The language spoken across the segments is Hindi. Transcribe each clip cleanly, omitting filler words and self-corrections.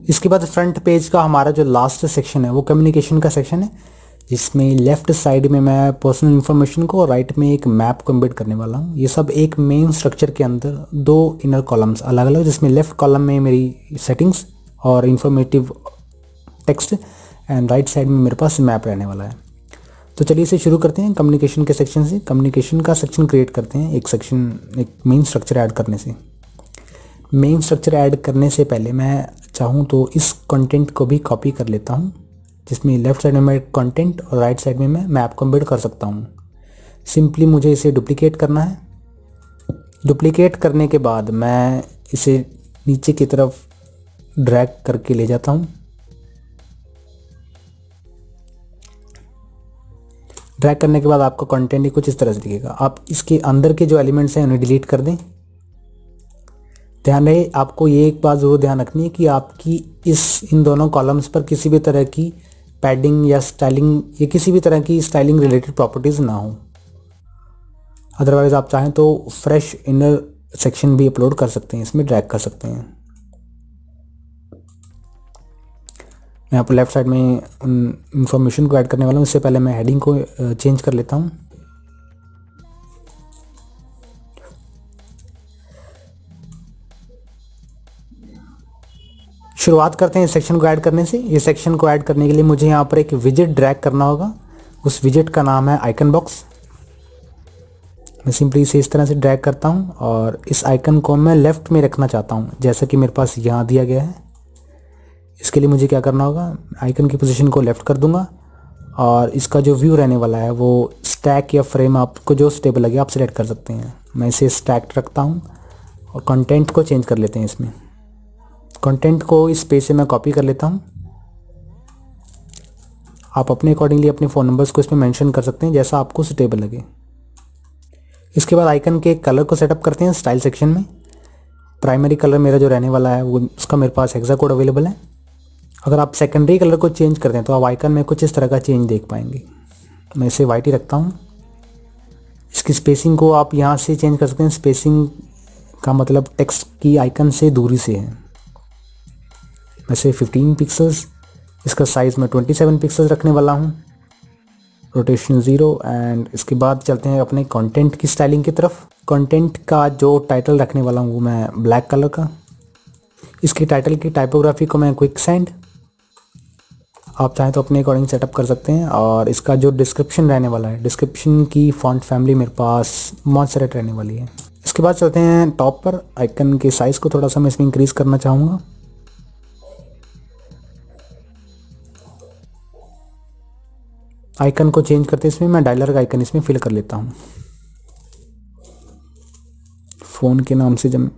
इसके बाद फ्रंट पेज का हमारा जो लास्ट सेक्शन है वो कम्युनिकेशन का सेक्शन है, जिसमें लेफ्ट साइड में मैं पर्सनल इन्फॉर्मेशन को और राइट में एक मैप को एम्बेड करने वाला हूँ। ये सब एक मेन स्ट्रक्चर के अंदर दो इनर कॉलम्स अलग अलग, जिसमें लेफ्ट कॉलम में मेरी सेटिंग्स और informative text and right side में मेरे पास मैप रहने वाला है। तो चलिए इसे शुरू करते हैं कम्युनिकेशन के सेक्शन से। कम्युनिकेशन का सेक्शन क्रिएट करते हैं एक मेन स्ट्रक्चर ऐड करने से। मेन स्ट्रक्चर ऐड करने से पहले मैं चाहूँ तो इस कंटेंट को भी कॉपी कर लेता हूँ, जिसमें लेफ्ट साइड में मैं कंटेंट और राइट साइड में मैं मैप को एम्बेड कर सकता हूँ। सिंपली मुझे इसे डुप्लीकेट करना है। डुप्लीकेट करने के बाद मैं इसे नीचे की तरफ ड्रैग करके ले जाता हूँ। ड्रैग करने के बाद आपका कंटेंट ही कुछ इस तरह से दिखेगा। आप इसके अंदर के जो एलिमेंट्स हैं उन्हें डिलीट कर दें। ध्यान रहे, आपको ये एक बात ज़रूर ध्यान रखनी है कि आपकी इन दोनों कॉलम्स पर किसी भी तरह की पैडिंग या स्टाइलिंग या किसी भी तरह की स्टाइलिंग रिलेटेड प्रॉपर्टीज़ ना हो। अदरवाइज़ आप चाहें तो फ्रेश इनर सेक्शन भी अपलोड कर सकते हैं, इसमें ड्रैग कर सकते हैं। मैं यहाँ पर लेफ्ट साइड में इंफॉर्मेशन को ऐड करने वाला हूँ। इससे पहले मैं हेडिंग को चेंज कर लेता हूँ। शुरुआत करते हैं इस सेक्शन को ऐड करने से। ये सेक्शन को ऐड करने के लिए मुझे यहाँ पर एक विजेट ड्रैग करना होगा। उस विजेट का नाम है आइकन बॉक्स। मैं सिंपली इसे इस तरह से ड्रैग करता हूँ और इस आइकन को मैं लेफ़्ट में रखना चाहता हूँ, जैसा कि मेरे पास यहाँ दिया गया है। इसके लिए मुझे क्या करना होगा, आइकन की पोजीशन को लेफ़्ट कर दूंगा और इसका जो व्यू रहने वाला है वो स्टैक या फ्रेम, आपको जो स्टेबल लगे आप सिलेक्ट कर सकते हैं। मैं इसे स्टैक रखता हूँ और कंटेंट को चेंज कर लेते हैं। इसमें कंटेंट को इस पेज से मैं कॉपी कर लेता हूँ। आप अपने अकॉर्डिंगली अपने फ़ोन नंबर्स को इसमें मेंशन कर सकते हैं, जैसा आपको सुटेबल लगे। इसके बाद आइकन के कलर को सेटअप करते हैं स्टाइल सेक्शन में। प्राइमरी कलर मेरा जो रहने वाला है वो उसका मेरे पास हेक्सा कोड अवेलेबल है। अगर आप सेकेंडरी कलर को चेंज करते हैं तो आप आइकन में कुछ इस तरह का चेंज देख पाएंगे। मैं इसे वाइट ही रखता हूँ। इसकी स्पेसिंग को आप यहाँ से चेंज कर सकते हैं। स्पेसिंग का मतलब टेक्स्ट की आइकन से दूरी से है। वैसे 15 पिक्सल्स, इसका साइज़ मैं 27 पिक्सल्स रखने वाला हूँ। रोटेशन 0। एंड इसके बाद चलते हैं अपने कंटेंट की स्टाइलिंग की तरफ। कंटेंट का जो टाइटल रखने वाला हूँ वो मैं ब्लैक कलर का। इसकी टाइटल की टाइपोग्राफी को मैं क्विक सेंड, आप चाहें तो अपने अकॉर्डिंग सेटअप कर सकते हैं। और इसका जो डिस्क्रिप्शन रहने वाला है, डिस्क्रिप्शन की फॉन्ट फैमिली मेरे पास मॉन्सेरेट रहने वाली है। इसके बाद चलते हैं टॉप पर। आइकन के साइज़ को थोड़ा सा मैं इसमें इंक्रीज़ करना चाहूँगा। आइकन को चेंज करते इसमें मैं डायलर का आइकन इसमें फिल कर लेता हूँ। फ़ोन के नाम से जब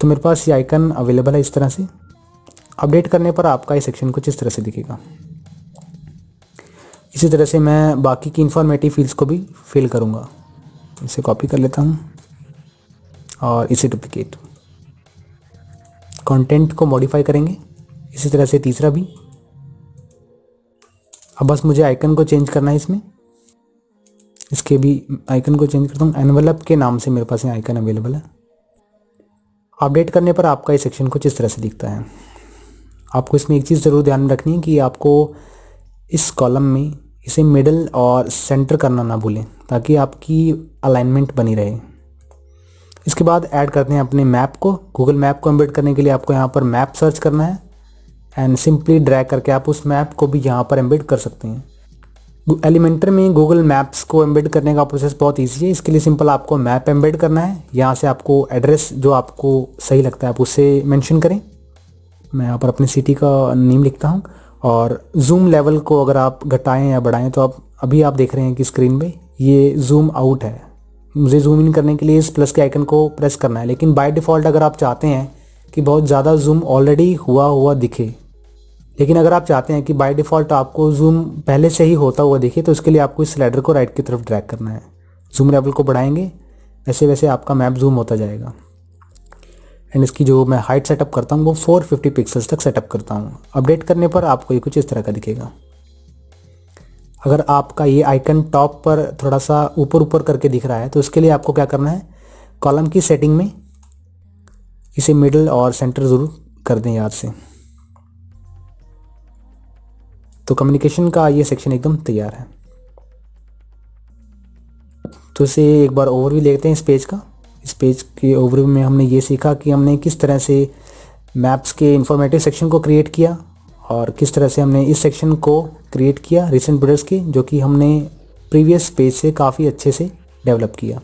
तो मेरे पास ये आइकन अवेलेबल है इस तरह से। अपडेट करने पर आपका ये सेक्शन कुछ इस तरह से दिखेगा। इसी तरह से मैं बाकी की इंफॉर्मेटिव फील्ड्स को भी फिल करूँगा। इसे कॉपी कर लेता हूँ और इसे डुप्लीकेट। कंटेंट को मॉडिफाई करेंगे इसी तरह से तीसरा भी। अब बस मुझे आइकन को चेंज करना है इसमें। इसके भी आइकन को चेंज करता हूँ। एनवेलप के नाम से मेरे पास ये आइकन अवेलेबल है। अपडेट करने पर आपका ये सेक्शन कुछ इस तरह से दिखता है। आपको इसमें एक चीज़ ज़रूर ध्यान में रखनी है कि आपको इस कॉलम में इसे मिडल और सेंटर करना ना भूलें, ताकि आपकी अलाइनमेंट बनी रहे। इसके बाद ऐड करते हैं अपने मैप को। गूगल मैप को एम्बेड करने के लिए आपको यहाँ पर मैप सर्च करना है एंड सिंपली ड्रैग करके आप उस मैप को भी यहाँ पर एम्बेड कर सकते हैं। एलिमेंटर में गूगल मैप्स को एम्बेड करने का प्रोसेस बहुत ईजी है। इसके लिए सिंपल आपको मैप एम्बेड करना है। यहाँ से आपको एड्रेस जो आपको सही लगता है आप उससे मेंशन करें। मैं यहाँ पर अपनी सिटी का नेम लिखता हूँ और जूम लेवल को अगर आप घटाएं या बढ़ाएं तो आप देख रहे हैं कि स्क्रीन पे ये जूम आउट है। मुझे जूम इन करने के लिए इस प्लस के आइकन को प्रेस करना है। लेकिन बाय डिफ़ॉल्ट अगर आप चाहते हैं कि बहुत ज़्यादा जूम ऑलरेडी हुआ दिखे, लेकिन अगर आप चाहते हैं कि बाय डिफ़ॉल्ट आपको जूम पहले से ही होता हुआ दिखे, तो इसके लिए आपको इस स्लाइडर को राइट की तरफ ड्रैग करना है। जूम लेवल को बढ़ाएंगे वैसे वैसे आपका मैप जूम होता जाएगा। एंड इसकी जो मैं हाइट सेटअप करता हूँ वो 450 पिक्सल्स तक सेटअप करता हूँ। अपडेट करने पर आपको ये कुछ इस तरह का दिखेगा। अगर आपका ये आइकन टॉप पर थोड़ा सा ऊपर ऊपर करके दिख रहा है तो इसके लिए आपको क्या करना है, कॉलम की सेटिंग में इसे मिडल और सेंटर ज़रूर कर दें याद से। तो कम्युनिकेशन का ये सेक्शन एकदम तैयार है। तो इसे एक बार ओवरव्यू लेते हैं इस पेज का। इस पेज के ओवरव्यू में हमने ये सीखा कि हमने किस तरह से मैप्स के इंफॉर्मेटिव सेक्शन को क्रिएट किया और किस तरह से हमने इस सेक्शन को क्रिएट किया रिसेंट बिल्डर्स की, जो कि हमने प्रीवियस पेज से काफ़ी अच्छे से डेवलप किया।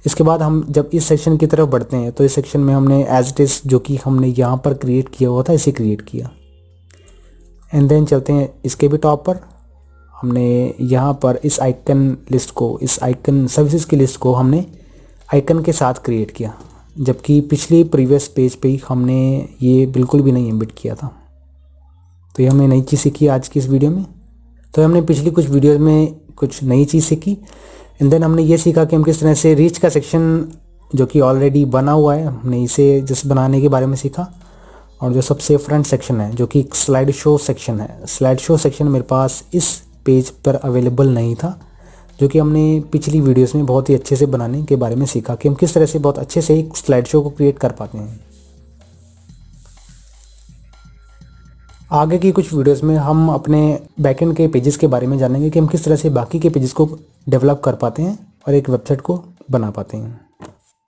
इसके बाद हम जब इस सेक्शन की तरफ बढ़ते हैं तो इस सेक्शन में हमने एज इट इज़ जो कि हमने यहाँ पर क्रिएट किया हुआ था इसे क्रिएट किया। एंड देन चलते हैं इसके भी टॉप पर। हमने यहाँ पर इस आइकन लिस्ट को, इस आइकन सर्विसेज की लिस्ट को हमने आइकन के साथ क्रिएट किया, जबकि पिछली प्रीवियस पेज पे ही हमने ये बिल्कुल भी नहीं एम्बिट किया था। तो ये हमने नई चीज़ सीखी आज की इस वीडियो में। तो हमने पिछली कुछ वीडियो में कुछ नई चीज़ सीखी। एंड देन हमने ये सीखा कि हम किस तरह से रीच का सेक्शन जो कि ऑलरेडी बना हुआ है, हमने इसे जस्ट बनाने के बारे में सीखा। और जो सबसे फ्रंट सेक्शन है जो कि स्लाइड शो सेक्शन है, स्लाइड शो सेक्शन मेरे पास इस पेज पर अवेलेबल नहीं था, जो कि हमने पिछली वीडियोस में बहुत ही अच्छे से बनाने के बारे में सीखा कि हम किस तरह से बहुत अच्छे से एक स्लाइड शो को क्रिएट कर पाते हैं। आगे की कुछ वीडियोस में हम अपने बैकएंड के पेजेस के बारे में जानेंगे कि हम किस तरह से बाकी के पेजेस को डेवलप कर पाते हैं और एक वेबसाइट को बना पाते हैं।